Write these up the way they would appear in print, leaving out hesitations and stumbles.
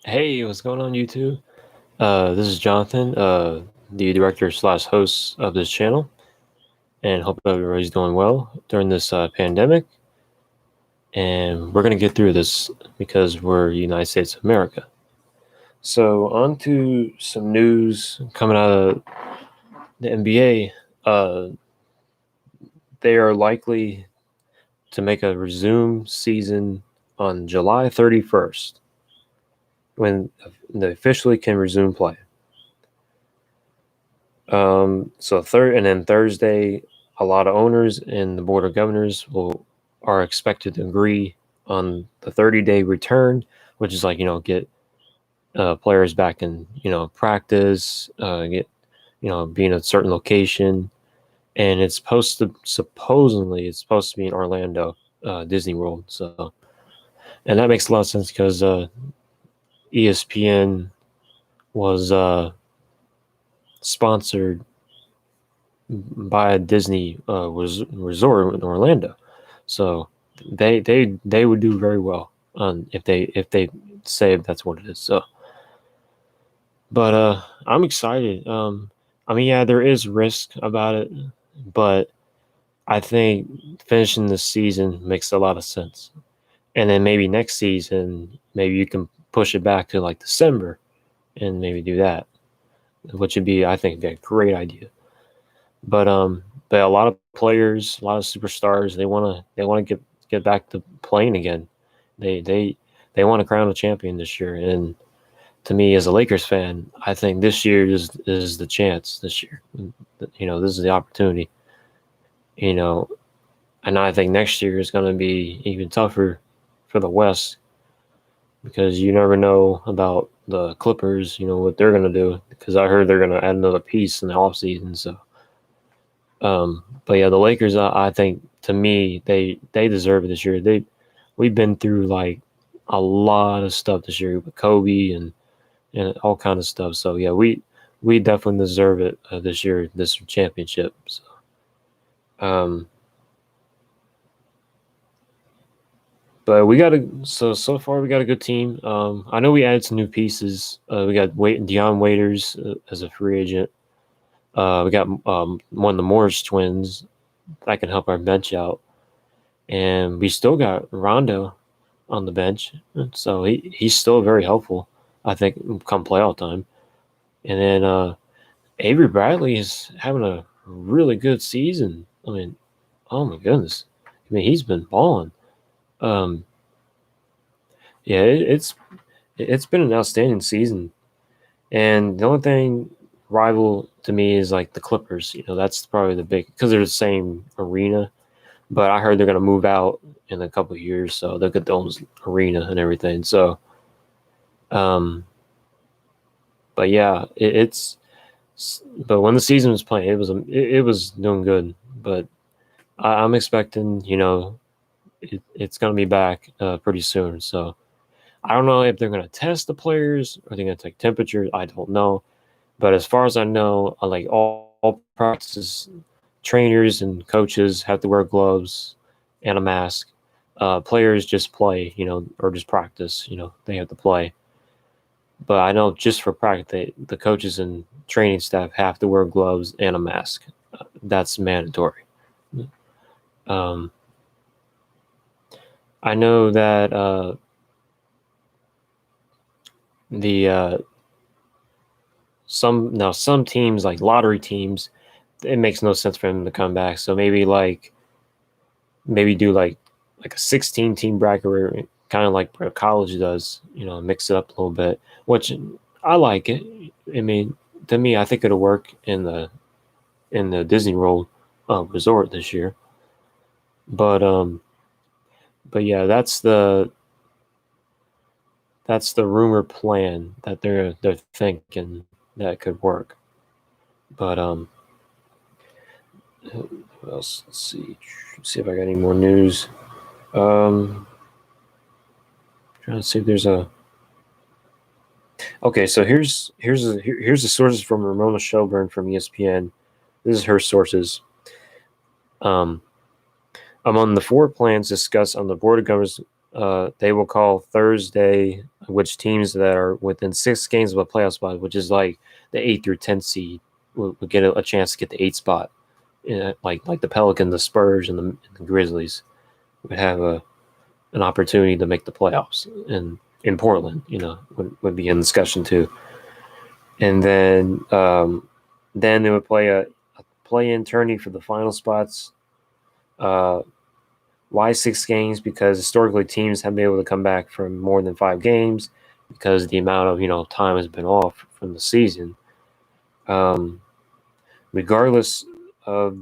Hey, what's going on, YouTube? This is Jonathan, the director slash host of this channel, and hope everybody's doing well during this pandemic. And we're gonna get through this because we're United States of America. So, on to some news coming out of the NBA. They are likely to make a resume season on July 31st when they officially can resume play. And then Thursday, a lot of owners and the board of governors are expected to agree on the 30-day return, which is like get players back in practice, get be in a certain location, and it's supposedly it's supposed to be in Orlando, Disney World. So, and that makes a lot of sense because ESPN was sponsored by a Disney resort in Orlando, so they would do very well if they say that's what it is. So, but I'm excited. I mean, yeah, there is risk about it, but I think finishing the season makes a lot of sense. And then maybe next season, maybe you can push it back to like December, and maybe do that, which would be, I think, a great idea. But a lot of players, a lot of superstars, they want to get back to playing again. They want to crown a champion this year. And to me, as a Lakers fan, I think this year is the chance. This year, this is the opportunity. And I think next year is going to be even tougher for the West because you never know about the Clippers. What they're going to do, because I heard they're going to add another piece in the offseason. So. But yeah, the Lakers, I think, to me, they deserve it this year. We've been through like a lot of stuff this year with Kobe and all kind of stuff. So yeah, we definitely deserve it this year, this championship. So, but so far we got a good team. I know we added some new pieces. We got Dion Waiters as a free agent. We got one of the Morris twins that can help our bench out. And we still got Rondo on the bench. So he's still very helpful, I think, come playoff time. And then Avery Bradley is having a really good season. I mean, oh my goodness. I mean, he's been balling. Yeah, it's been an outstanding season. And the only thing rival to me is like the Clippers. That's probably the big, because they're the same arena. But I heard they're going to move out in a couple of years, so they'll get their own arena and everything. So, but yeah, but when the season was playing, it was doing good. But I'm expecting, it's going to be back pretty soon. So I don't know if they're going to test the players or they're going to take temperatures. I don't know. But as far as I know, like all practices, trainers and coaches have to wear gloves and a mask. Players just play, or just practice. They have to play. But I know just for practice, the coaches and training staff have to wear gloves and a mask. That's mandatory. Um, I know that the some teams, like lottery teams, it makes no sense for them to come back. So maybe do like a 16 team bracket, kind of like where college does. Mix it up a little bit, which I like it. I mean, to me, I think it'll work in the Disney World resort this year. But yeah, that's the rumor plan that they're thinking that could work. But what else? Let's see if I got any more news. Trying to see if there's a. Okay, so here's the sources from Ramona Shelburne from ESPN. This is her sources. Among the four plans discussed on the Board of Governors they will call Thursday which teams that are within 6 games of a playoff spot, which is like the 8th through 10th seed, will get a chance to get the 8th spot. Like the Pelicans, the Spurs, and the Grizzlies would have an opportunity to make the playoffs. And in Portland, would be in discussion too. And then they would play a play-in tourney for the final spots. Why 6 games? Because historically teams have been able to come back from more than 5 games because the amount of time has been off from the season. Regardless of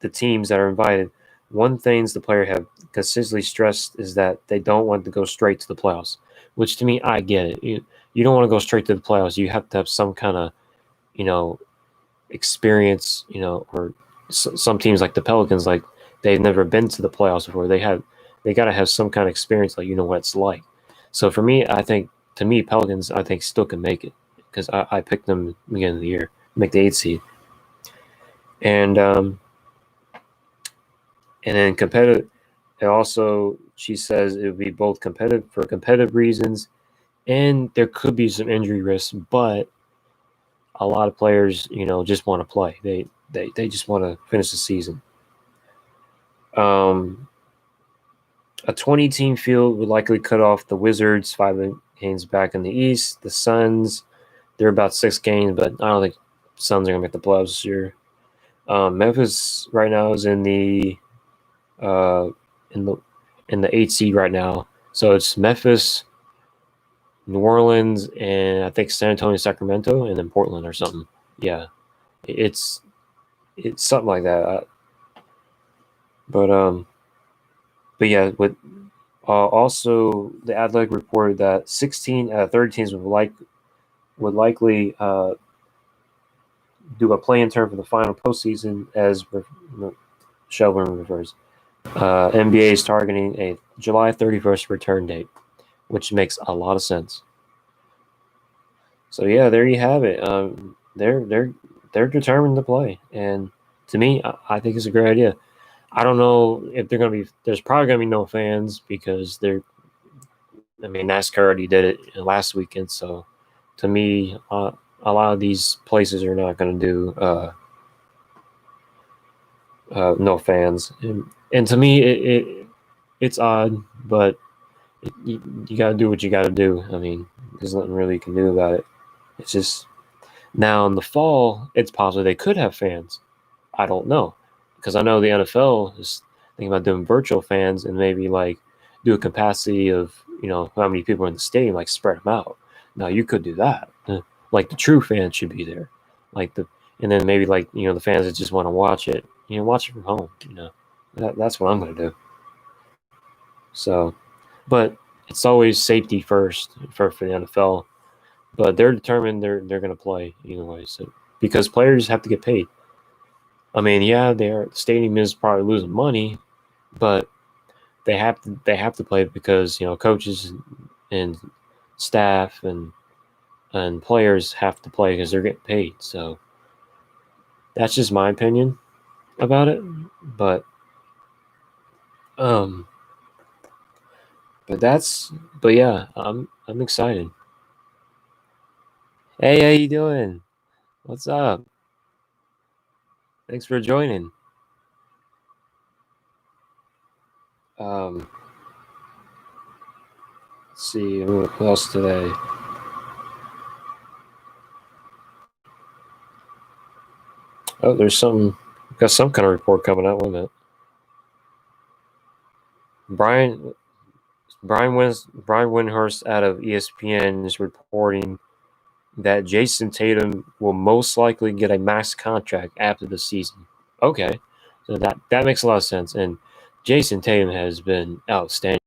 the teams that are invited, one thing the player have consistently stressed is that they don't want to go straight to the playoffs, which to me, I get it. You don't want to go straight to the playoffs. You have to have some kind of, experience, or some teams like the Pelicans, like they've never been to the playoffs before. They got to have some kind of experience, like what it's like. So for me, to me, Pelicans, I think still can make it because I picked them at the beginning of the year, make the 8th seed. And then competitive. And also, she says it would be both competitive for competitive reasons, and there could be some injury risks. But a lot of players, just want to play. They just want to finish the season. A 20-team field would likely cut off the Wizards 5 games back in the East. The Suns, they're about 6 games, but I don't think the Suns are gonna make the playoffs this year. Memphis right now is in the 8th seed right now. So it's Memphis, New Orleans, and I think San Antonio, Sacramento, and then Portland or something. Yeah, it's something like that. But yeah, with also the Athletic reported that 16 out of 30 teams would likely do a play-in turn for the final postseason, as Shelburne refers. NBA is targeting a July 31st return date, which makes a lot of sense. So yeah, there you have it. They're determined to play, and to me, I think it's a great idea. I don't know if they're going to be. There's probably going to be no fans because NASCAR already did it last weekend. So, to me, a lot of these places are not going to do no fans, and to me, it's odd, but you got to do what you got to do. I mean, there's nothing really you can do about it. It's just now in the fall, it's possible they could have fans. I don't know. Because I know the NFL is thinking about doing virtual fans and maybe like do a capacity of how many people are in the stadium, like spread them out. Now you could do that. Like the true fans should be there, and then maybe like the fans that just want to watch it, watch it from home. That's what I'm gonna do. So, but it's always safety first for the NFL. But they're determined they're gonna play either way. So because players have to get paid. I mean, yeah, the stadium is probably losing money, but they have to play because coaches and staff and players have to play because they're getting paid. So that's just my opinion about it. But yeah, I'm excited. Hey, how you doing? What's up? Thanks for joining. Let's see who else today. Oh, there's got some kind of report coming out. Wait a minute. Brian Windhorst out of ESPN is reporting that Jason Tatum will most likely get a max contract after the season. Okay, so that makes a lot of sense. And Jason Tatum has been outstanding.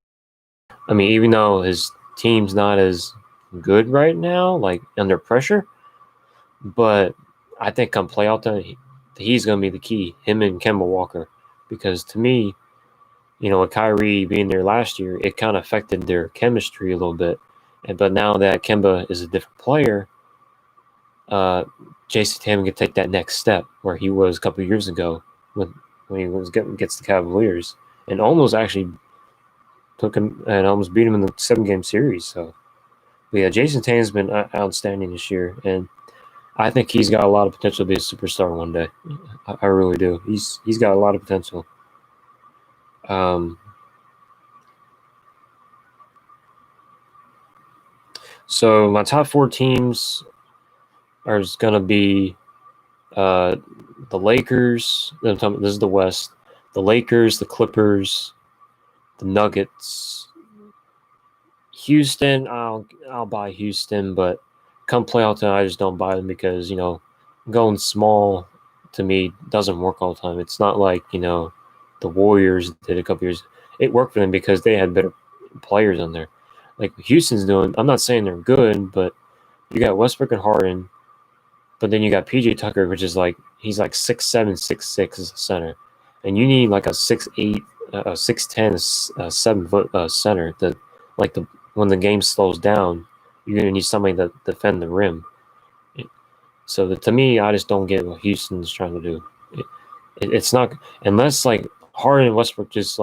I mean, even though his team's not as good right now, like under pressure, but I think come playoff time, he's going to be the key. Him and Kemba Walker, because to me, with Kyrie being there last year, it kind of affected their chemistry a little bit. But now that Kemba is a different player, Jason Tatum can take that next step where he was a couple of years ago when he was gets the Cavaliers and almost actually took him and almost beat him in the 7-game series. So, but yeah, Jason Tatum's been outstanding this year, and I think he's got a lot of potential to be a superstar one day. I really do. He's got a lot of potential. So my top 4 teams are going to be the Lakers. This is the West. The Lakers, the Clippers, the Nuggets, Houston. I'll buy Houston, but come playoff time, I just don't buy them because going small to me doesn't work all the time. It's not like the Warriors did a couple years. It worked for them because they had better players on there. Like Houston's doing. I'm not saying they're good, but you got Westbrook and Harden, but then you got PJ Tucker, which is he's 6'7", 6'6" as a center, and you need like a 6'8", 6'10", 7-foot center that when the game slows down, you're gonna need somebody to defend the rim. So to me, I just don't get what Houston's trying to do. It's not unless Harden and Westbrook just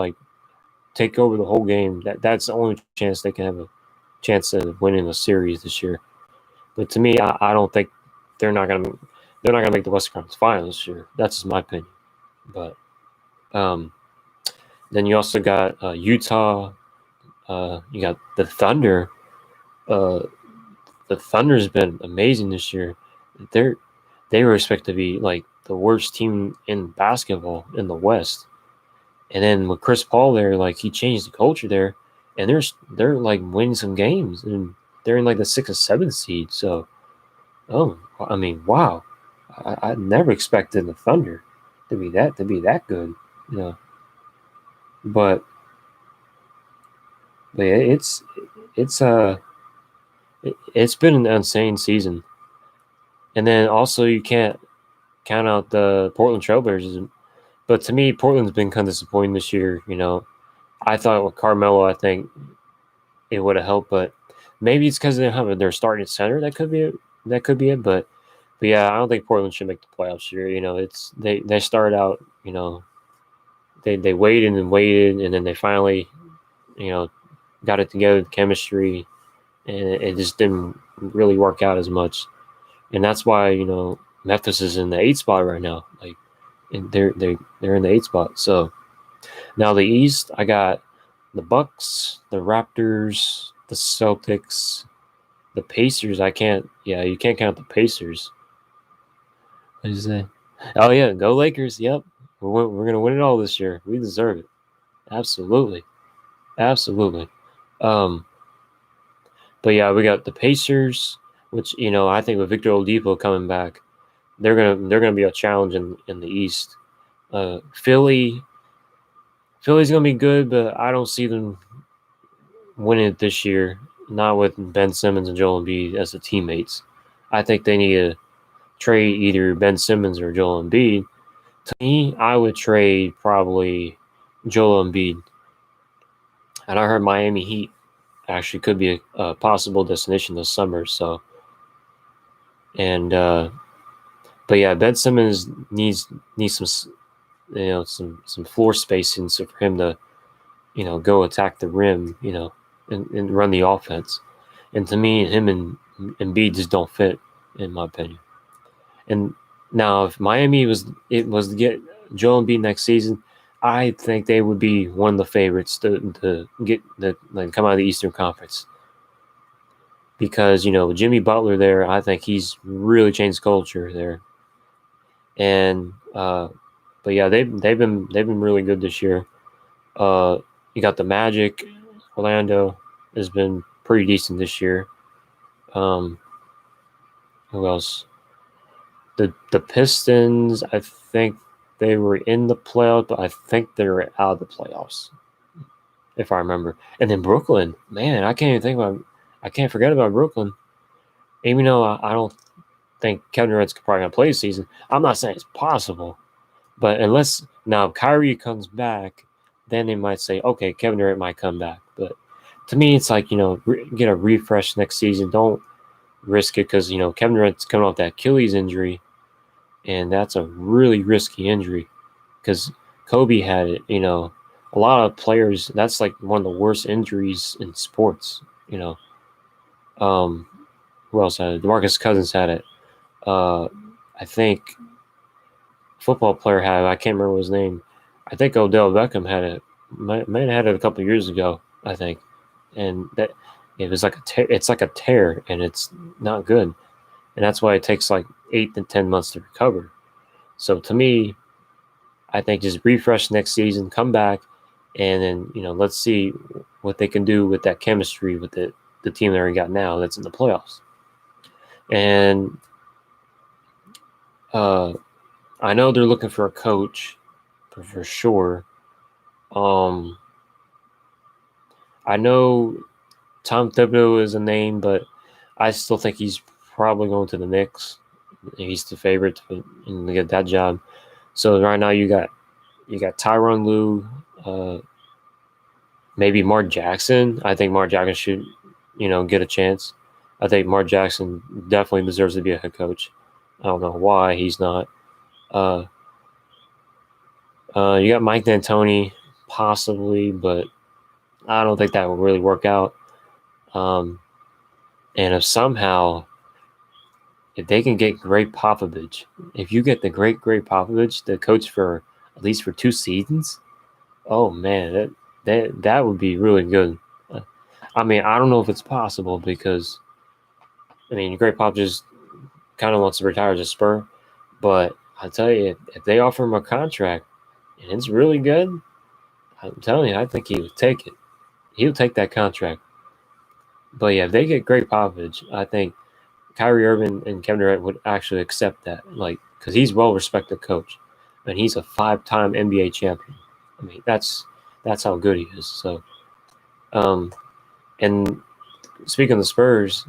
take over the whole game. That's the only chance they can have a chance of winning a series this year. But to me, I don't think they're not gonna make the Western Conference Finals this year. That's just my opinion. But then you also got Utah. You got the Thunder. The Thunder's been amazing this year. They were expected to be the worst team in basketball in the West, and then with Chris Paul there, he changed the culture there, and they're winning some games, and they're in the 6th or 7th seed. So, I mean, wow, I never expected the Thunder to be that good, But it's been an insane season. And then also you can't count out the Portland Trailblazers. But to me, Portland's been kind of disappointing this year. I thought with Carmelo, I think it would have helped, but maybe it's because they don't have their starting center. That could be it. But yeah, I don't think Portland should make the playoffs here. It's they started out. They waited and waited, and then they finally, got it together, the chemistry, and it just didn't really work out as much. And that's why Memphis is in the 8th spot right now. And they're in the 8th spot. So now the East, I got the Bucks, the Raptors, the Celtics, the Pacers. You can't count the Pacers. What did you say? Oh yeah, go Lakers. Yep, we're gonna win it all this year. We deserve it. Absolutely. But yeah, we got the Pacers, which I think with Victor Oladipo coming back, they're gonna be a challenge in the East. Philly's gonna be good, but I don't see them winning it this year. Not with Ben Simmons and Joel Embiid as the teammates. I think they need to trade either Ben Simmons or Joel Embiid. To me, I would trade probably Joel Embiid. And I heard Miami Heat actually could be a possible destination this summer. So, and but yeah, Ben Simmons needs some some floor spacing so for him to go attack the rim and run the offense. And to me, him and Embiid just don't fit, in my opinion. And now, if Miami was to get Joel Embiid next season, I think they would be one of the favorites to get come out of the Eastern Conference. Because Jimmy Butler there, I think he's really changed culture there. And but yeah, they've been really good this year. You got the Magic. Orlando has been pretty decent this year. Who else? The Pistons, I think they were in the playoffs, but I think they were out of the playoffs, if I remember. And then Brooklyn, man, I can't forget about Brooklyn. Even though I don't think Kevin Durant's probably gonna play this season, I'm not saying it's possible. But unless now Kyrie comes back, then they might say, okay, Kevin Durant might come back. But to me, it's get a refresh next season. Don't risk it because Kevin Durant's coming off that Achilles injury, and that's a really risky injury because Kobe had it a a lot of players, that's like one of the worst injuries in sports. Who else had it? DeMarcus Cousins had it. I think football player had it. I can't remember his name. I think Odell Beckham had it. Might have had it a couple of years ago, I think, and that it was like it's like a tear, and it's not good, and that's why it takes like 8 to 10 months to recover. So to me, I think just refresh next season, come back, and then let's see what they can do with that chemistry with the team they already got now that's in the playoffs. And I know they're looking for a coach for sure. I know Tom Thibodeau is a name, but I still think he's probably going to the Knicks. He's the favorite to get that job. So right now you got Tyronn Lue, maybe Mark Jackson. I think Mark Jackson should, get a chance. I think Mark Jackson definitely deserves to be a head coach. I don't know why he's not. You got Mike D'Antoni, possibly, but I don't think that will really work out. And if they can get Greg Popovich, if you get the great Popovich, the coach for at least for 2 seasons, oh man, that would be really good. I mean, I don't know if it's possible because, Greg Popovich just kind of wants to retire as a Spur, but I'll tell you, if they offer him a contract and it's really good, I'm telling you, I think he would take it. He would take that contract. But yeah, if they get Greg Popovich, I think Kyrie Irving and Kevin Durant would actually accept that, because he's a well-respected coach, and he's a 5-time NBA champion. That's how good he is. So, and speaking of the Spurs,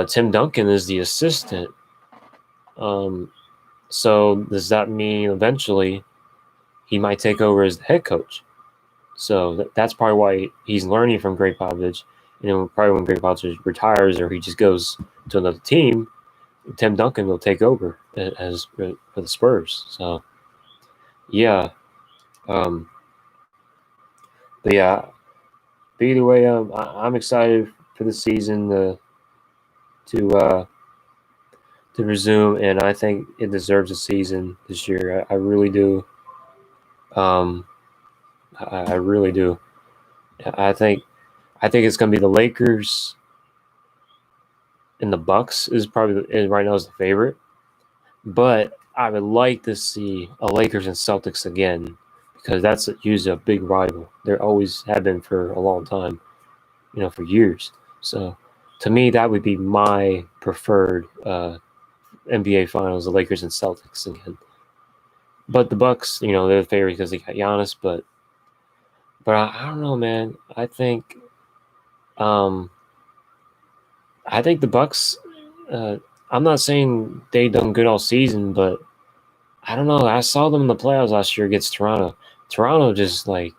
Tim Duncan is the assistant. So does that mean eventually he might take over as the head coach? So that's probably why he's learning from Greg Popovich. Probably when Greg Popovich retires or he just goes to another team, Tim Duncan will take over as for the Spurs. So, yeah. But yeah. But either way, I'm excited for the season to resume, and I think it deserves a season this year. I really do. I really do. I think it's going to be the Lakers and the Bucks is probably right now is the favorite, but I would like to see a Lakers and Celtics again because that's usually a big rival. There always have been for a long time, for years. So to me, that would be my preferred NBA Finals: the Lakers and Celtics again. But the Bucks, they're the favorite because they got Giannis. But I don't know, man. I think the Bucks. I'm not saying they done good all season, but I don't know. I saw them in the playoffs last year against Toronto. Toronto just beat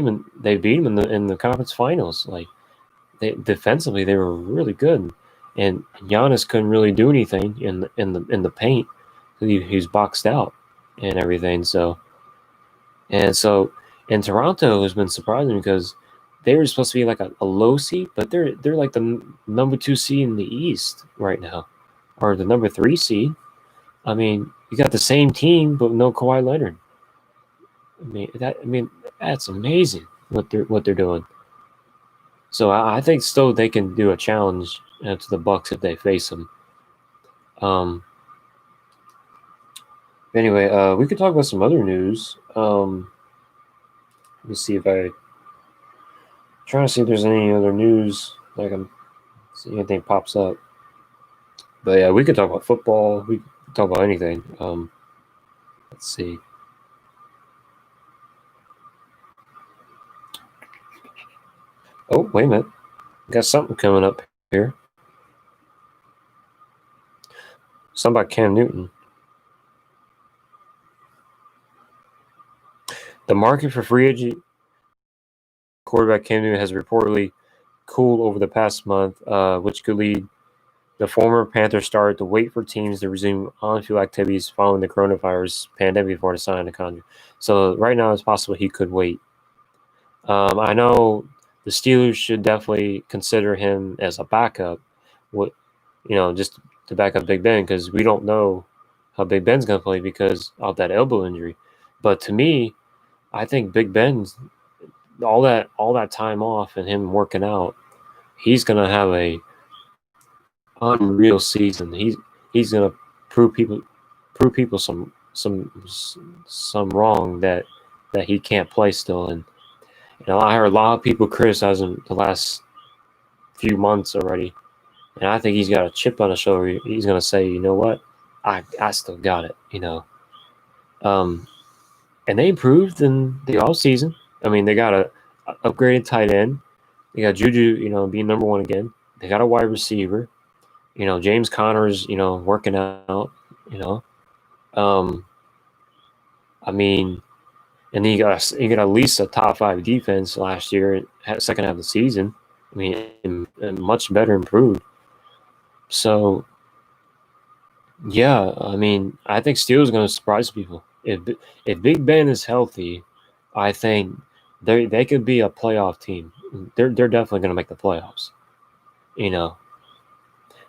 them. They beat them in the conference finals. Defensively, they were really good, and Giannis couldn't really do anything in the paint. He was boxed out and everything. And Toronto has been surprising because they were supposed to be like a low seed, but they're like the number 2 seed in the East right now, or the number 3 seed. You got the same team, but no Kawhi Leonard. That's amazing what they're doing. So I think still they can do a challenge to the Bucks if they face them. Anyway, we could talk about some other news. Let me see if trying to see if there's any other news. I'm see anything pops up. But yeah, we could talk about football. We could talk about anything. Let's see. Oh, wait a minute. Got something coming up here. Something about Cam Newton. The market for free agent quarterback Cam Newton has reportedly cooled over the past month, which could lead the former Panthers started to wait for teams to resume on-field activities following the coronavirus pandemic before signing a contract. So right now, it's possible he could wait. I know the Steelers should definitely consider him as a backup. What just to back up Big Ben, because we don't know how Big Ben's going to play because of that elbow injury. But to me, I think Big Ben's all that time off and him working out, he's going to have a unreal season. He's going to prove people some wrong that he can't play still. And I heard a lot of people criticize him the last few months already, and I think he's got a chip on his shoulder. He's going to say, you know what, I still got it. And they improved in the off season. I mean, they got a upgraded tight end. They got Juju, being number one again. They got a wide receiver. James Conner's, working out. I mean, and then you got at least a top 5 defense last year, second half of the season. I mean, and much better improved. So, yeah, I mean, I think Steelers going to surprise people. If Big Ben is healthy, I think they could be a playoff team. They're definitely going to make the playoffs.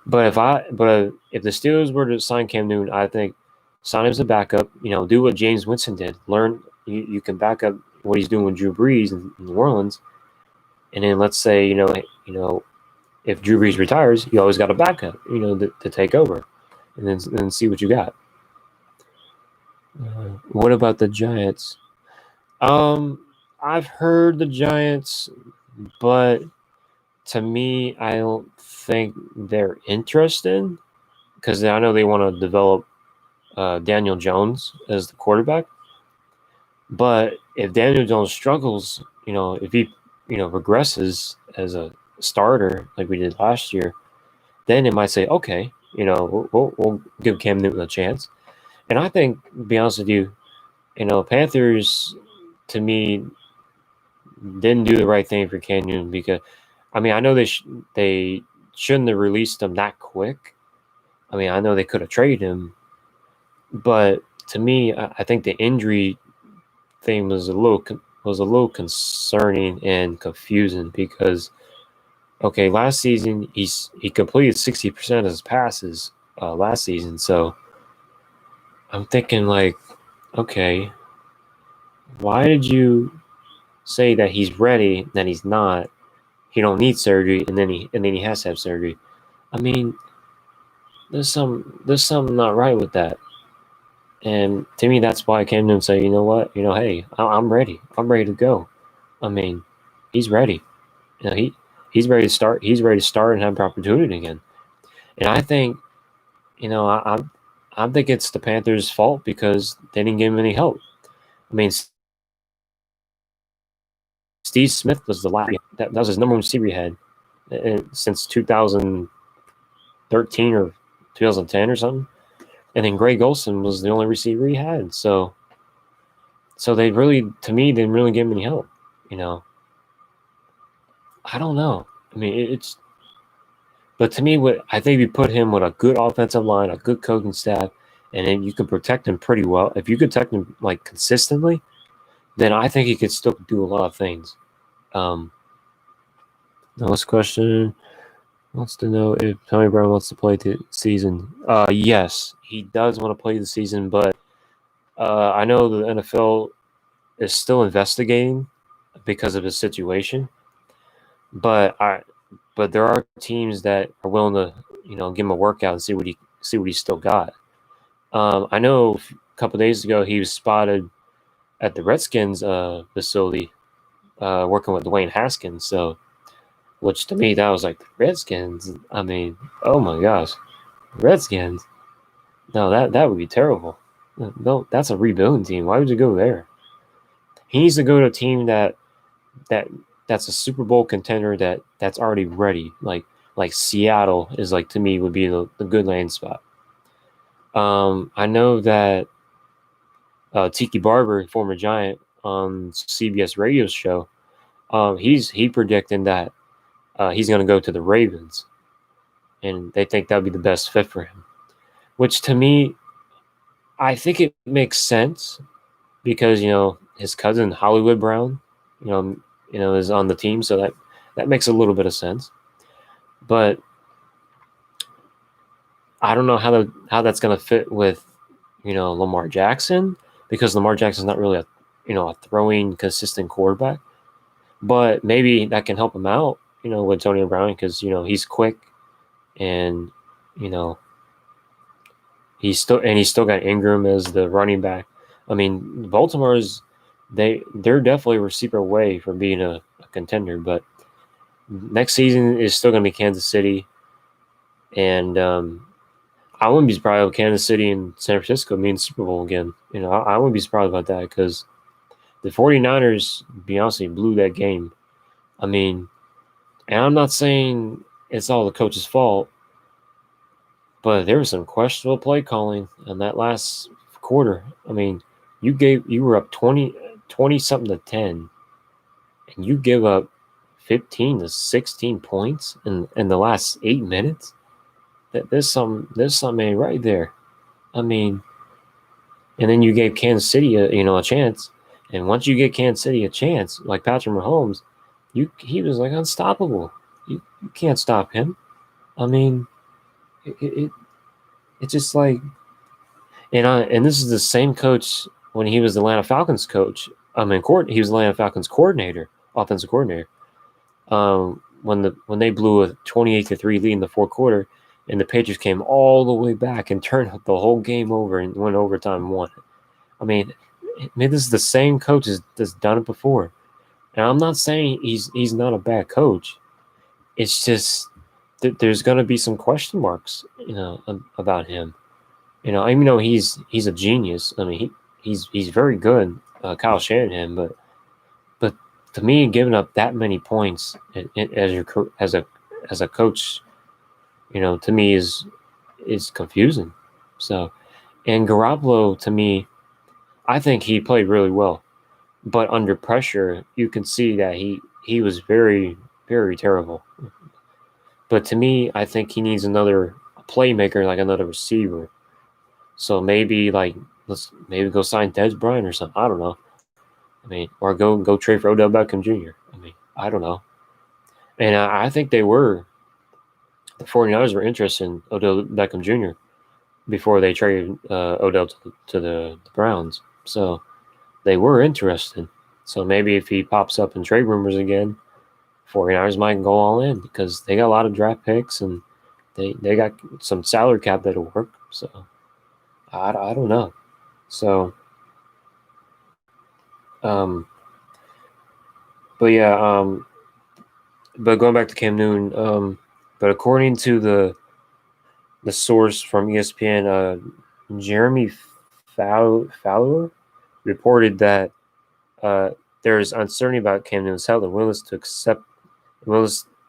But if the Steelers were to sign Cam Newton, I think sign him as a backup. Do what James Winston did. Learn you can back up what he's doing with Drew Brees in New Orleans, and then let's say if Drew Brees retires, you always got a backup. To take over, and then see what you got. What about the Giants? I've heard the Giants, but to me, I don't think they're interested because I know they want to develop Daniel Jones as the quarterback. But if Daniel Jones struggles, if he, regresses as a starter like we did last year, then it might say, okay, we'll give Cam Newton a chance. And I think, to be honest with you, Panthers, to me, didn't do the right thing for Cam Newton because, I mean, I know they shouldn't have released him that quick. I mean, I know they could have traded him, but to me, I think the injury thing was a little concerning and confusing because, okay, last season he completed 60% of his passes last season, so I'm thinking like, okay, why did you say that he's ready, then he's not? He don't need surgery, and then he has to have surgery. I mean, there's something not right with that. And to me, that's why I came to him and say, you know what, hey, I'm ready. I'm ready to go. I mean, he's ready. He's ready to start. He's ready to start and have an opportunity again. And I think, I think it's the Panthers' fault because they didn't give him any help. I mean, Steve Smith was the last. That was his number one receiver he had since 2013 or 2010 or something. And then Greg Olsen was the only receiver he had. So they really, to me, didn't really give him any help. I don't know. I mean, but to me, I think you put him with a good offensive line, a good coaching staff, and then you can protect him pretty well. If you could protect him like consistently, then I think he could still do a lot of things. The next question wants to know if Tommy Brown wants to play the season. Yes, he does want to play the season, but I know the NFL is still investigating because of his situation. But there are teams that are willing to give him a workout and see what he's still got. I know a couple of days ago he was spotted at the Redskins facility working with Dwayne Haskins. So, which to me that was like the Redskins. I mean, oh my gosh, Redskins. No, that would be terrible. No, that's a rebuilding team. Why would you go there? He needs to go to a team that's a Super Bowl contender that's already ready. Like Seattle is like, to me, would be the good land spot. I know that Tiki Barber, former Giant, on CBS radio show, he predicting that he's going to go to the Ravens. and they think that would be the best fit for him. Which to me, I think it makes sense because his cousin Hollywood Brown, you know, is on the team, so that makes a little bit of sense. But I don't know how that's going to fit with Lamar Jackson, because Lamar Jackson's not really a throwing consistent quarterback. But maybe that can help him out, with Antonio Brown, because he's quick, and you know he's still got Ingram as the running back. I mean, Baltimore's they're definitely a receiver away from being a contender, but next season is still going to be Kansas City, and I wouldn't be surprised if Kansas City and San Francisco mean Super Bowl again. I wouldn't be surprised about that, because the 49ers, Beyonce, blew that game. I mean, and I'm not saying it's all the coach's fault, but there was some questionable play calling in that last quarter. I mean, you were up 20 something to 10, and you give up 15 to 16 points in the last 8 minutes. There's something right there. I mean, and then you gave Kansas City a chance, and once you get Kansas City a chance, like Patrick Mahomes, he was like unstoppable. You can't stop him. I mean, it's just like, and this is the same coach when he was the Atlanta Falcons coach. He was the Atlanta Falcons coordinator, offensive coordinator. When they blew a 28-3 lead in the fourth quarter, and the Patriots came all the way back and turned the whole game over and went overtime and won. I mean, this is the same coach that's done it before. And I'm not saying he's not a bad coach. It's just there's going to be some question marks, about him. Even though he's a genius. I mean, he's very good, Kyle Shanahan. But to me, giving up that many points as a coach, to me is confusing. So, and Garoppolo, to me, I think he played really well, but under pressure, you can see that he was very, very terrible. But to me, I think he needs another playmaker, like another receiver. So maybe let's go sign Dez Bryant or something. I don't know. I mean, or go trade for Odell Beckham Jr. I mean, I don't know. And I think the 49ers were interested in Odell Beckham Jr. before they traded Odell to the Browns. So they were interested. So maybe if he pops up in trade rumors again, 49ers might go all in, because they got a lot of draft picks, and they got some salary cap that'll work. So I don't know. So, but yeah, but going back to Cam Newton, but according to the source from ESPN, Jeremy Fowler reported that there is uncertainty about Cam Newton's health and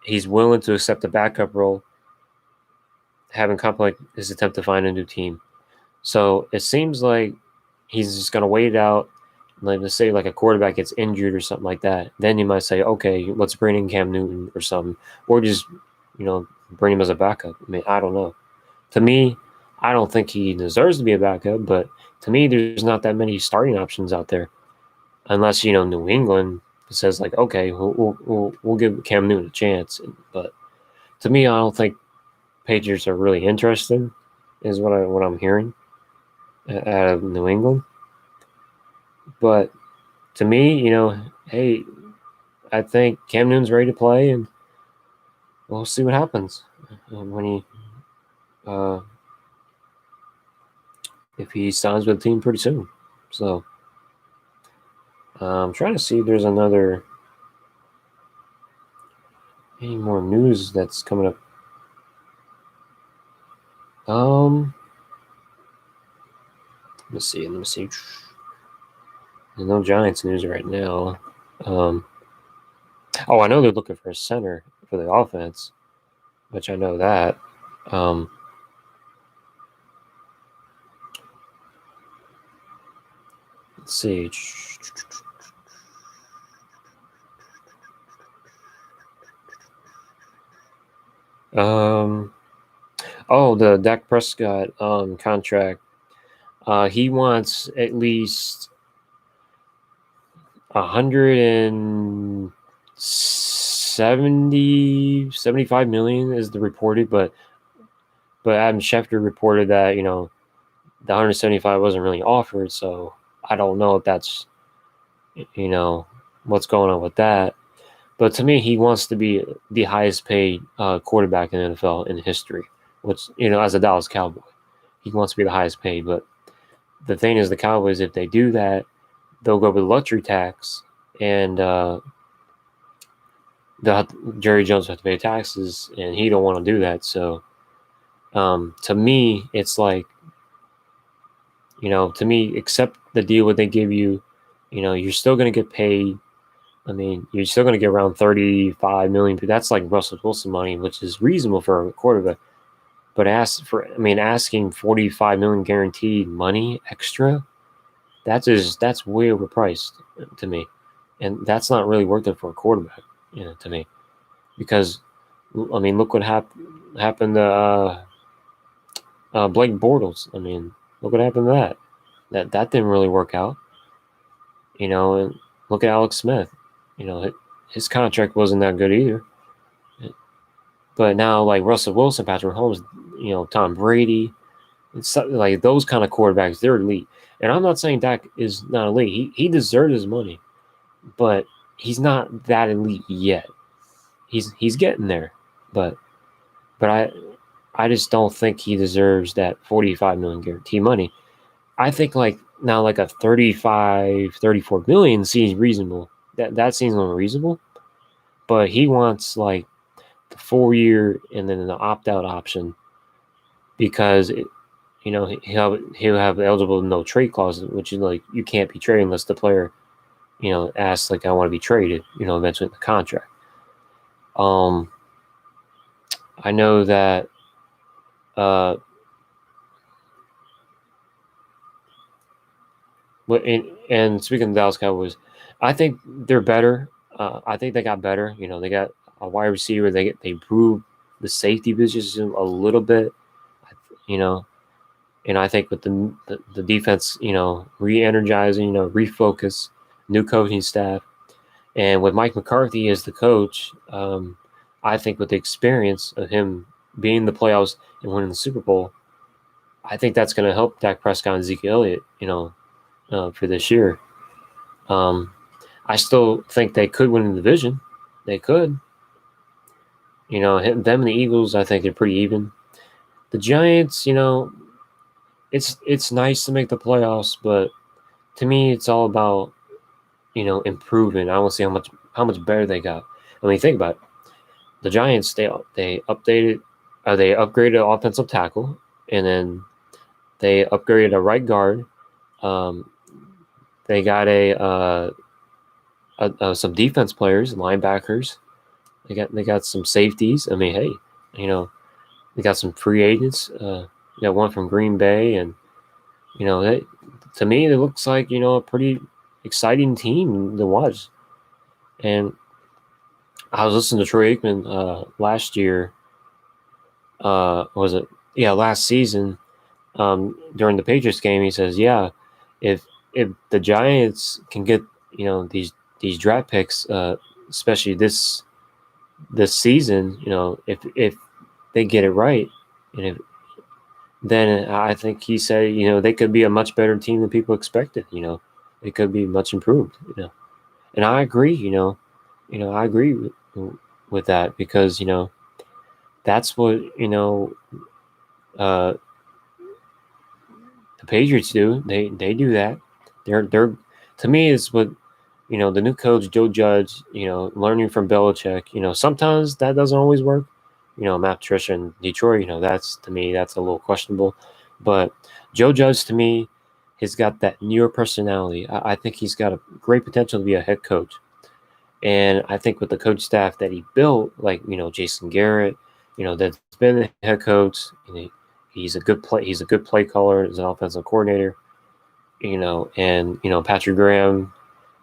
he's willing to accept the backup role, having completed his attempt to find a new team. So it seems like he's just going to wait it out. Like, let's say like a quarterback gets injured or something like that. Then you might say, okay, let's bring in Cam Newton or something. Or just, bring him as a backup. I mean, I don't know. To me, I don't think he deserves to be a backup, but to me, there's not that many starting options out there. Unless, New England says like, okay, we'll give Cam Newton a chance. But to me, I don't think Patriots are really interested, is what I'm hearing out of New England. But to me, hey, I think Cam Newton's ready to play, and we'll see what happens when if he signs with the team pretty soon. So I'm trying to see if there's any more news that's coming up. Let me see. There's no Giants news right now. I know they're looking for a center for the offense, which I know that. Let's see. Oh, the Dak Prescott contract. He wants at least 175 million is the reported, but Adam Schefter reported that the 175 wasn't really offered, so I don't know if that's what's going on with that. But to me, he wants to be the highest paid quarterback in the NFL in history, which as a Dallas Cowboy, he wants to be the highest paid. But the thing is, the Cowboys, if they do that, they'll go with luxury tax, and Jerry Jones will have to pay taxes, and he don't want to do that. So, to me, it's like, to me, accept the deal what they give you. You're still going to get paid. I mean, you're still going to get around 35 million. That's like Russell Wilson money, which is reasonable for a quarterback. But asking 45 million guaranteed money extra, that's way overpriced to me, and that's not really worth it for a quarterback, to me, because look what happened to Blake Bortles. Look what happened to that. That didn't really work out, and look at Alex Smith. His contract wasn't that good either. But now, like Russell Wilson, Patrick Mahomes, Tom Brady, it's like those kind of quarterbacks, they're elite. And I'm not saying Dak is not elite. He deserved his money, but he's not that elite yet. He's getting there, but I just don't think he deserves that 45 million guarantee money. I think like a 35, 34 million seems reasonable. That seems unreasonable, but he wants like the 4-year and then the opt-out option, because he'll have eligible no trade clause, which is like you can't be traded unless the player asks like I want to be traded eventually in the contract. I know that and speaking of the Dallas Cowboys, I think they're better. I think they got better. They got a wide receiver. They improved the safety position a little bit. And I think with the defense, re-energizing, refocus, new coaching staff, and with Mike McCarthy as the coach, I think with the experience of him being in the playoffs and winning the Super Bowl, I think that's going to help Dak Prescott and Zeke Elliott, for this year. I still think they could win the division. They could. Them and the Eagles, I think they're pretty even. The Giants, it's nice to make the playoffs, but to me, it's all about improving. I want to see how much better they got. Think about it. The Giants, they updated, they upgraded an offensive tackle, and then they upgraded a right guard. They got some defense players, linebackers. They got some safeties. Hey, they got some free agents. Got one from Green Bay, and to me, it looks like a pretty exciting team to watch. And I was listening to Troy Aikman last year. Last season, during the Patriots game, he says, "Yeah, if the Giants can get these draft picks, especially this season, if they get it right, and then I think he said, they could be a much better team than people expected. They could be much improved. And I agree. I agree with that, because that's what the Patriots do. They do that. They're to me, is what the new coach Joe Judge. Learning from Belichick. Sometimes that doesn't always work. Matt Patricia in Detroit. That's, to me, that's a little questionable. But Joe Judge, to me, has got that newer personality. I think he's got a great potential to be a head coach. And I think with the coach staff that he built, like Jason Garrett, that's been the head coach. He's a good play caller as an offensive coordinator. And Patrick Graham,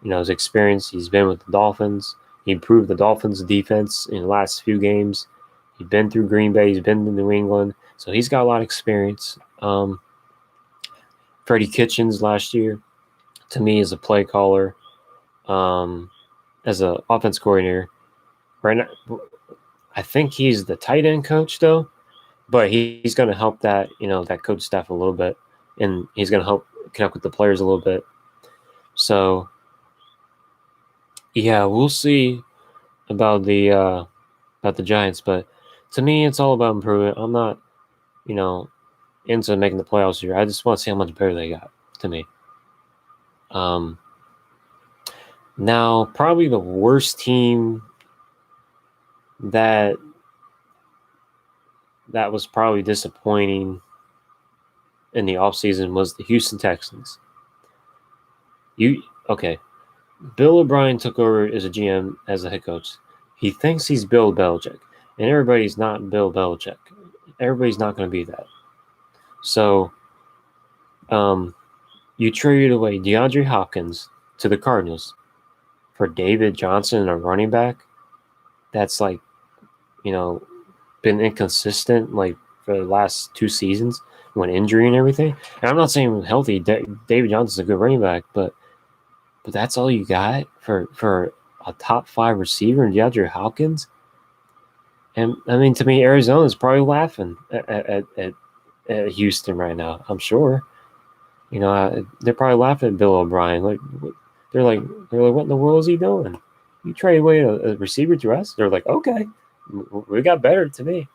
his experience. He's been with the Dolphins. He improved the Dolphins' defense in the last few games. He's been through Green Bay. He's been to New England. So he's got a lot of experience. Freddie Kitchens last year, to me, is a play caller, as an offense coordinator. Right now, I think he's the tight end coach though, but he's going to help that that coach staff a little bit, and he's going to help connect with the players a little bit. So yeah, we'll see about the Giants, but to me, it's all about improvement. I'm not into making the playoffs here. I just want to see how much better they got. To me, now probably the worst team that was probably disappointing in the offseason was the Houston Texans. Bill O'Brien took over as a GM, as a head coach. He thinks he's Bill Belichick, and everybody's not Bill Belichick. Everybody's not going to be that. So, you traded away DeAndre Hopkins to the Cardinals for David Johnson, a running back that's been inconsistent for the last 2 seasons when injury and everything. And I'm not saying healthy. David Johnson's a good running back, but that's all you got for a top 5 receiver in DeAndre Hopkins. And I mean, to me, Arizona's probably laughing at Houston right now. I'm sure. They're probably laughing at Bill O'Brien. They're like, what in the world is he doing? You trade away a receiver to us? They're like, okay, we got better to me.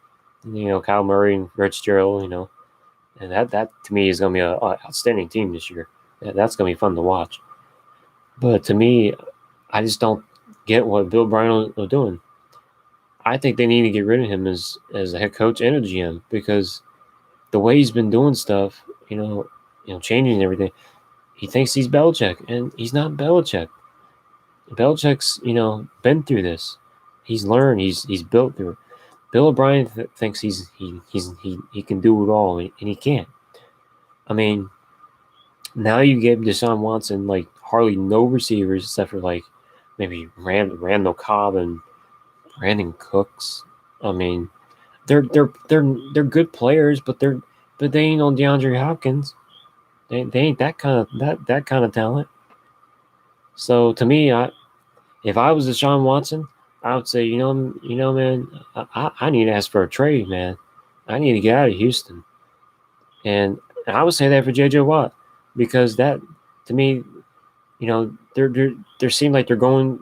Kyle Murray and Fitzgerald, and that to me is going to be an outstanding team this year. That's going to be fun to watch. But to me, I just don't get what Bill O'Brien was doing. I think they need to get rid of him as a head coach and a GM, because the way he's been doing stuff, changing and everything, he thinks he's Belichick, and he's not Belichick. Belichick's, been through this. He's learned. He's built through it. Bill O'Brien thinks he can do it all, and he can't. I mean, now you gave Deshaun Watson hardly no receivers except for maybe Randall Cobb and Brandon Cooks. I mean, they're good players, but they ain't on DeAndre Hopkins. They ain't that kind of talent. So to me, if I was Deshaun Watson, I would say, man, I need to ask for a trade, man. I need to get out of Houston. And I would say that for J.J. Watt, because that, to me, they seem like they're going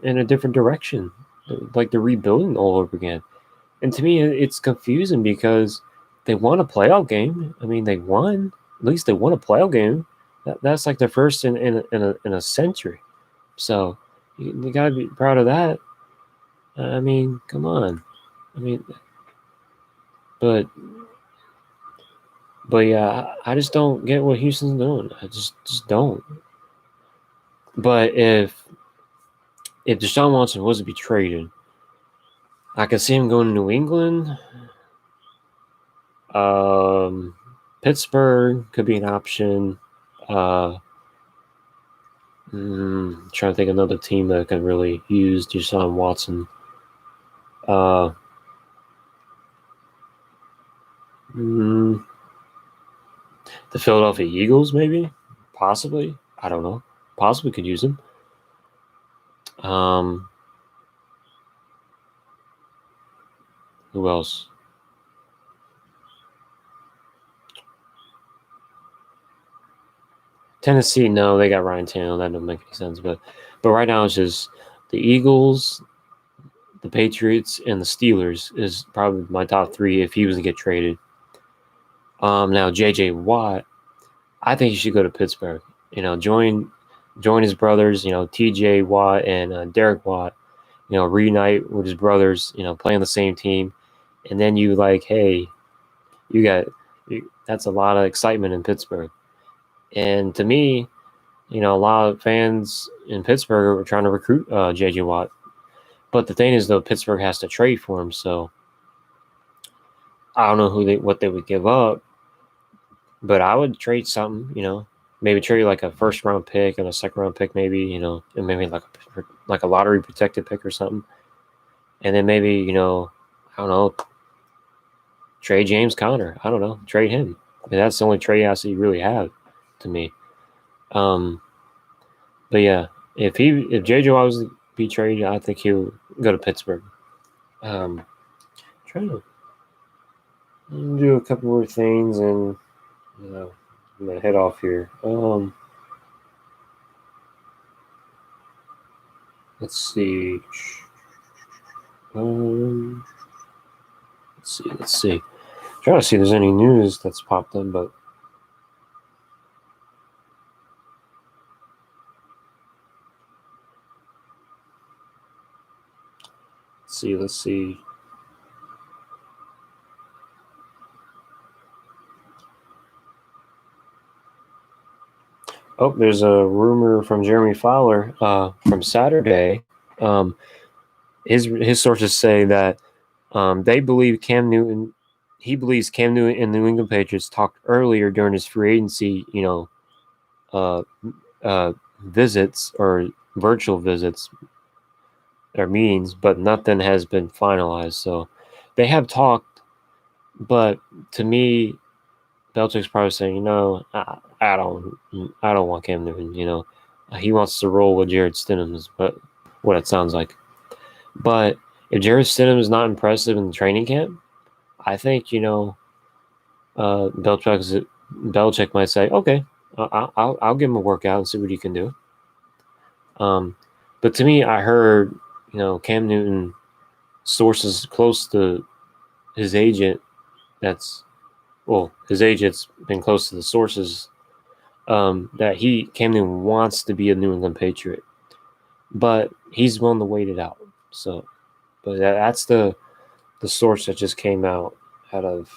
in a different direction, like they're rebuilding all over again. And to me, it's confusing because they won a playoff game. I mean, they won. At least they won a playoff game. That's like the first in a century. So you got to be proud of that. I mean, come on. I mean, but yeah, I just don't get what Houston's doing. I just don't. But if Deshaun Watson was to be traded, I could see him going to New England. Pittsburgh could be an option. Trying to think of another team that can really use Deshaun Watson. The Philadelphia Eagles, maybe, possibly. I don't know. Possibly could use him. Who else? Tennessee, no, they got Ryan Tannehill. That doesn't make any sense. But right now it's just the Eagles, the Patriots, and the Steelers is probably my top 3 if he was to get traded. Now J.J. Watt, I think he should go to Pittsburgh. Join his brothers. T.J. Watt and Derek Watt. Reunite with his brothers. Play on the same team, and then hey, that's a lot of excitement in Pittsburgh. And to me, a lot of fans in Pittsburgh are trying to recruit J.J. Watt. But the thing is, though, Pittsburgh has to trade for him, so I don't know what they would give up. But I would trade something, maybe trade like a first-round pick and a second-round pick, maybe, and maybe like a lottery-protected pick or something. And then maybe, I don't know, trade James Conner. I don't know. Trade him. I mean, that's the only trade asset you really have to me. But yeah, if JJ Watt was to be traded, I think he'll go to Pittsburgh. Trying to do a couple more things, and I'm gonna head off here. Let's see. Let's see. Trying to see if there's any news that's popped in, but let's see. Oh, there's a rumor from Jeremy Fowler from Saturday. His sources say that they believe Cam Newton. He believes Cam Newton and the New England Patriots talked earlier during his free agency, visits or virtual visits or meetings, but nothing has been finalized. So they have talked, but to me, Belichick's probably saying, I don't want Cam Newton. He wants to roll with Jared Stidham, but what it sounds like. But if Jared Stidham is not impressive in the training camp, I think Belichick might say, okay, I'll give him a workout and see what he can do. But to me, I heard Cam Newton sources close to his agent. His agent's been close to the sources that Cam Newton wants to be a New England Patriot, but he's willing to wait it out. So, but that's the source that just came out of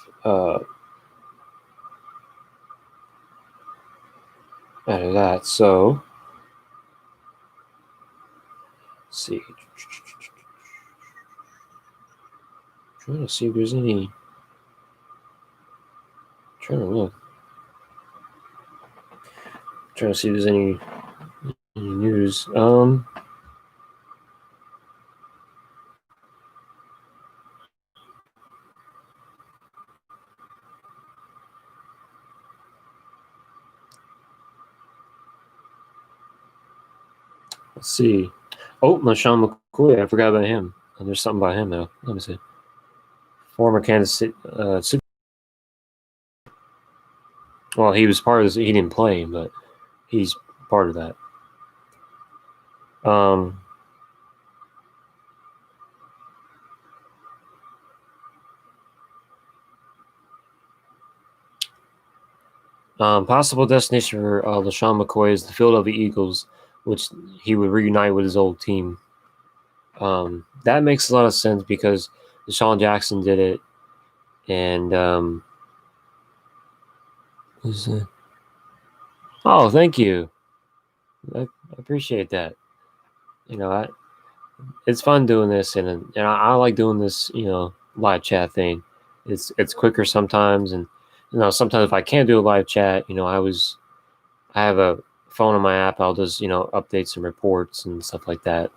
that. So, let's see. Trying to see if there's any. Trying to look. Trying to see if there's any news. Let's see. Oh, LaShawn McCoy. I forgot about him. There's something about him though. Let me see. Former Kansas City. Well, he was part of this. He didn't play, but he's part of that. Possible destination for LaShawn McCoy is the Philadelphia Eagles, which he would reunite with his old team. That makes a lot of sense because DeSean Jackson did it, and oh, thank you. I appreciate that. It's fun doing this, and I like doing this, live chat thing. It's quicker sometimes, and sometimes if I can't do a live chat, I have a phone on my app. I'll just update some reports and stuff like that.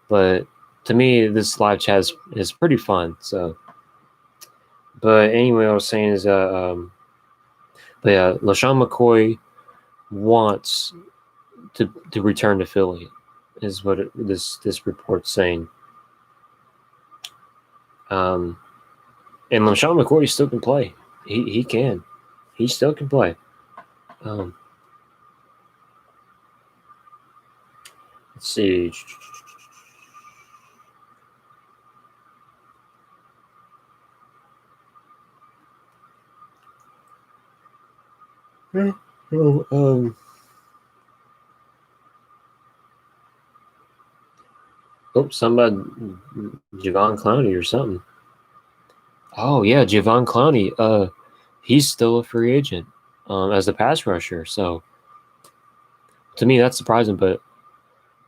But to me, this live chat is pretty fun. So, but anyway, what I was saying is, but yeah, LaShawn McCoy wants to return to Philly, is what this report's saying. And LaShawn McCoy still can play. He can. He still can play. Let's see. Somebody, Javon Clowney or something. Oh yeah, Javon Clowney. He's still a free agent as a pass rusher. So to me, that's surprising, but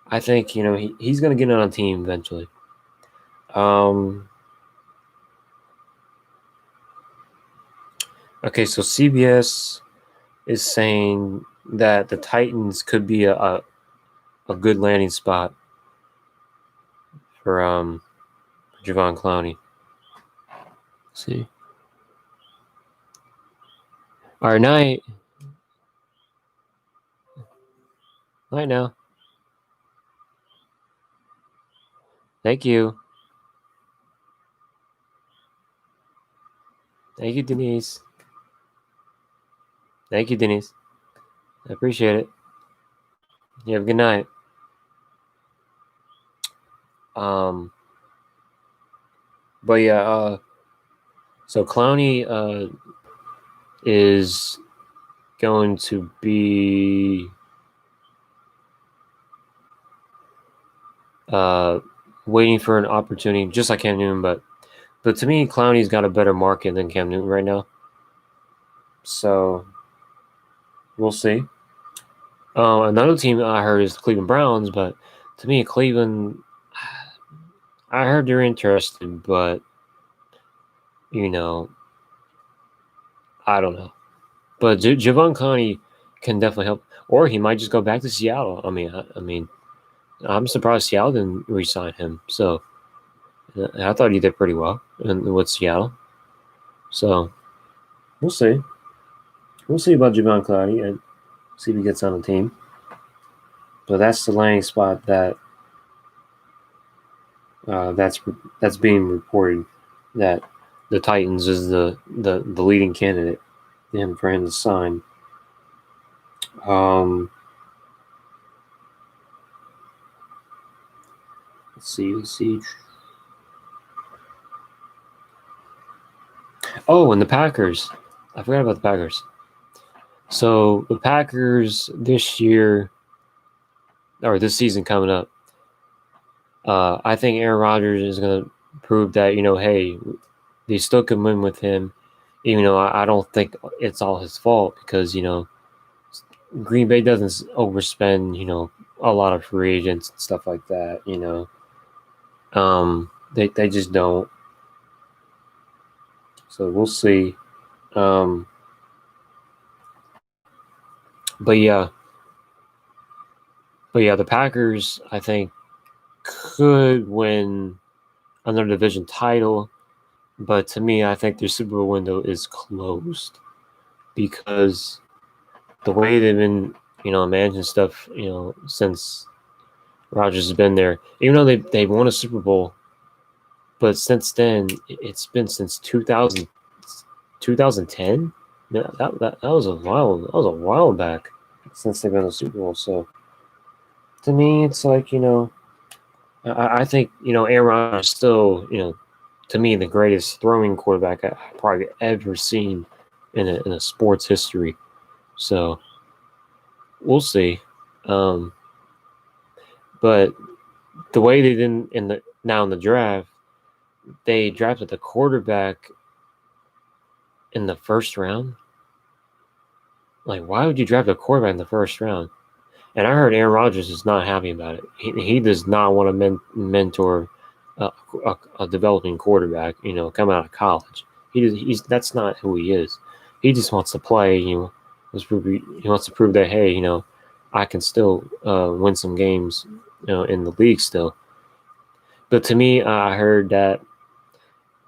I think he's going to get on a team eventually. Okay, so CBS is saying that the Titans could be a good landing spot for Javon Clowney. Let's see. All right, night. Night now. Thank you. Thank you, Denise. Thank you, Denise. I appreciate it. You have a good night. But yeah, so Clowney is going to be waiting for an opportunity, just like Cam Newton. But to me, Clowney's got a better market than Cam Newton right now. So we'll see. Another team I heard is the Cleveland Browns, but to me, Cleveland, I heard they're interested, but you know, I don't know. But Javon Clowney can definitely help, or he might just go back to Seattle. I mean, I'm surprised Seattle didn't re-sign him. So I thought he did pretty well with Seattle. So we'll see. We'll see about Javon Clowney and see if he gets on the team. But that's the landing spot that's being reported that the Titans is the leading candidate for him to sign. Let's see. Oh, and the Packers. I forgot about the Packers. So the Packers this year, or this season coming up, I think Aaron Rodgers is going to prove that, hey, they still can win with him, even though I don't think it's all his fault because, Green Bay doesn't overspend, a lot of free agents and stuff like that, They just don't. So we'll see. But yeah, the Packers, I think, could win another division title. But to me, I think their Super Bowl window is closed because the way they've been, managing stuff, since Rodgers has been there, even though they won a Super Bowl, but since then, it's been since 2010. Yeah, that was a while back since they've been in the Super Bowl. So to me, it's like, I think, Aaron Rodgers is still, to me, the greatest throwing quarterback I've probably ever seen in a sports history. So we'll see. But the way they did in the draft, they drafted the quarterback in the first round. Like, why would you draft a quarterback in the first round? And I heard Aaron Rodgers is not happy about it. He does not want to mentor a developing quarterback, coming out of college. That's not who he is. He just wants to play. He wants to prove that, hey, I can still win some games, in the league still. But to me, I heard that.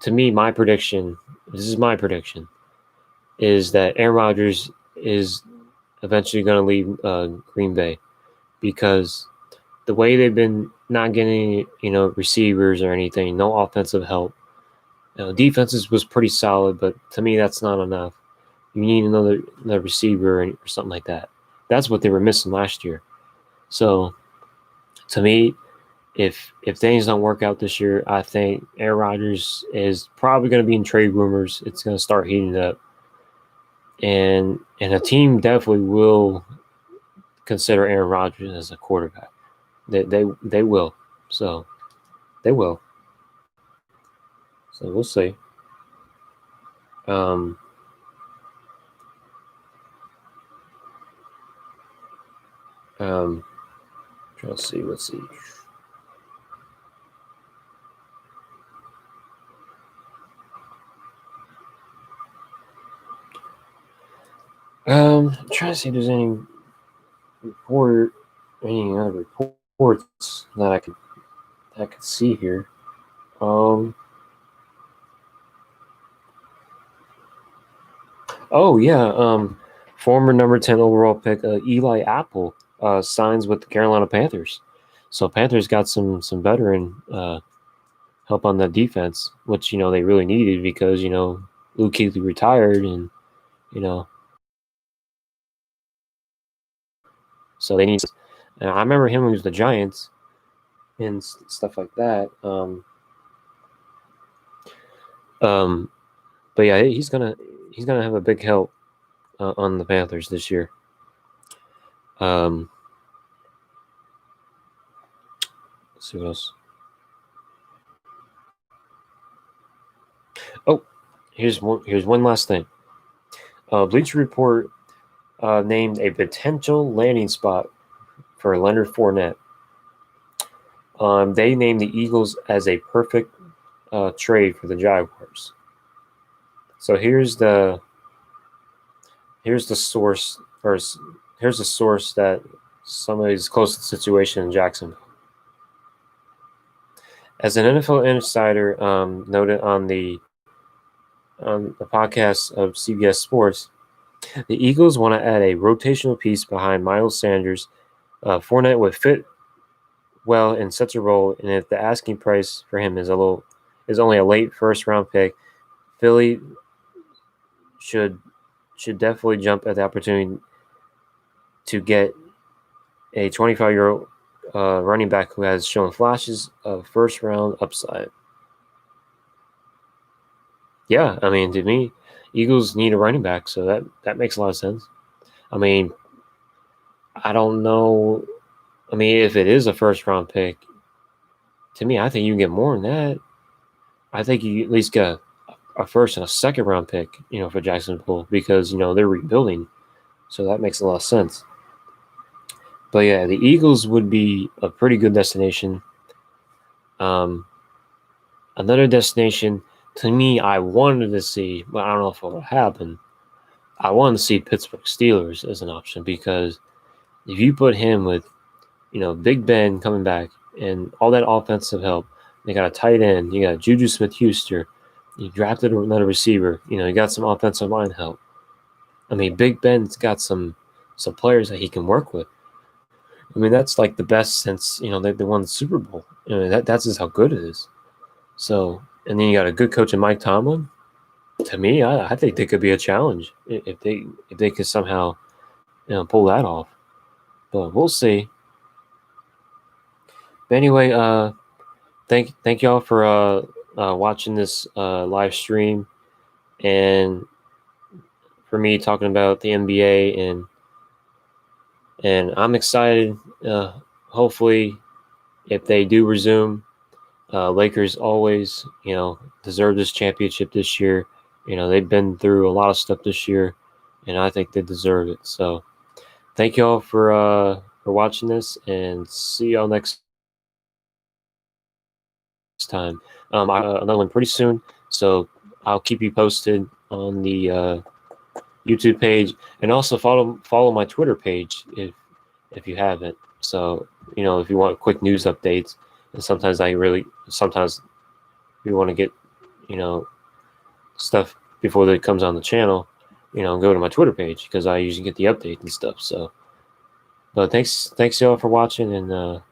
To me, my prediction. This is my prediction. Is that Aaron Rodgers is eventually going to leave Green Bay because the way they've been not getting, receivers or anything, no offensive help. Defenses was pretty solid, but to me, that's not enough. You need another receiver or something like that. That's what they were missing last year. So, to me, if things don't work out this year, I think Aaron Rodgers is probably going to be in trade rumors. It's going to start heating up, and a team definitely will consider Aaron Rodgers as a quarterback. They will. So they will. So we'll see. Trying to see. Let's see. Trying to see if there's any other reports that I could see here. Oh yeah, former number 10 overall pick Eli Apple signs with the Carolina Panthers. So Panthers got some veteran help on that defense, which they really needed because Luke Kuechly retired, and you know so they need. And I remember him when he was the Giants and stuff like that. Um, but yeah, he's gonna have a big help on the Panthers this year. Let's see what else. Oh, here's one last thing. Bleacher Report named a potential landing spot for Leonard Fournette. They named the Eagles as a perfect trade for the Jaguars. So here's the source, or here's the source that somebody's close to the situation in Jacksonville. As an NFL insider noted on the podcast of CBS Sports, the Eagles want to add a rotational piece behind Miles Sanders. Fournette would fit well in such a role, and if the asking price for him is only a late first round pick, Philly should definitely jump at the opportunity to get a 25-year-old running back who has shown flashes of first round upside. Yeah, I mean, to me, Eagles need a running back, so that makes a lot of sense. I mean, I don't know. I mean, if it is a first round pick, to me, I think you can get more than that. I think you at least get a first and a second round pick, for Jacksonville, because they're rebuilding, so that makes a lot of sense. But yeah, the Eagles would be a pretty good destination. Another destination to me, I wanted to see, but I don't know if it will happen. I wanted to see Pittsburgh Steelers as an option, because if you put him with, Big Ben coming back and all that offensive help, they got a tight end, you got Juju Smith-Schuster, you drafted another receiver, you got some offensive line help. I mean, Big Ben's got some players that he can work with. I mean, that's like the best since they won the Super Bowl. I mean, that's just how good it is. So, and then you got a good coach in Mike Tomlin. To me, I think they could be a challenge if they could somehow pull that off. But we'll see. But anyway, thank y'all for watching this live stream, and for me talking about the NBA, and I'm excited. Hopefully, if they do resume, Lakers always deserve this championship this year. They've been through a lot of stuff this year, and I think they deserve it. So thank y'all for watching this, and see y'all next time. Another one pretty soon, so I'll keep you posted on the YouTube page, and also follow my Twitter page if you haven't. So if you want quick news updates, and sometimes we want to get stuff before it comes on the channel, go to my Twitter page, because I usually get the update and stuff. So, but thanks y'all for watching, and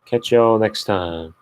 catch y'all next time.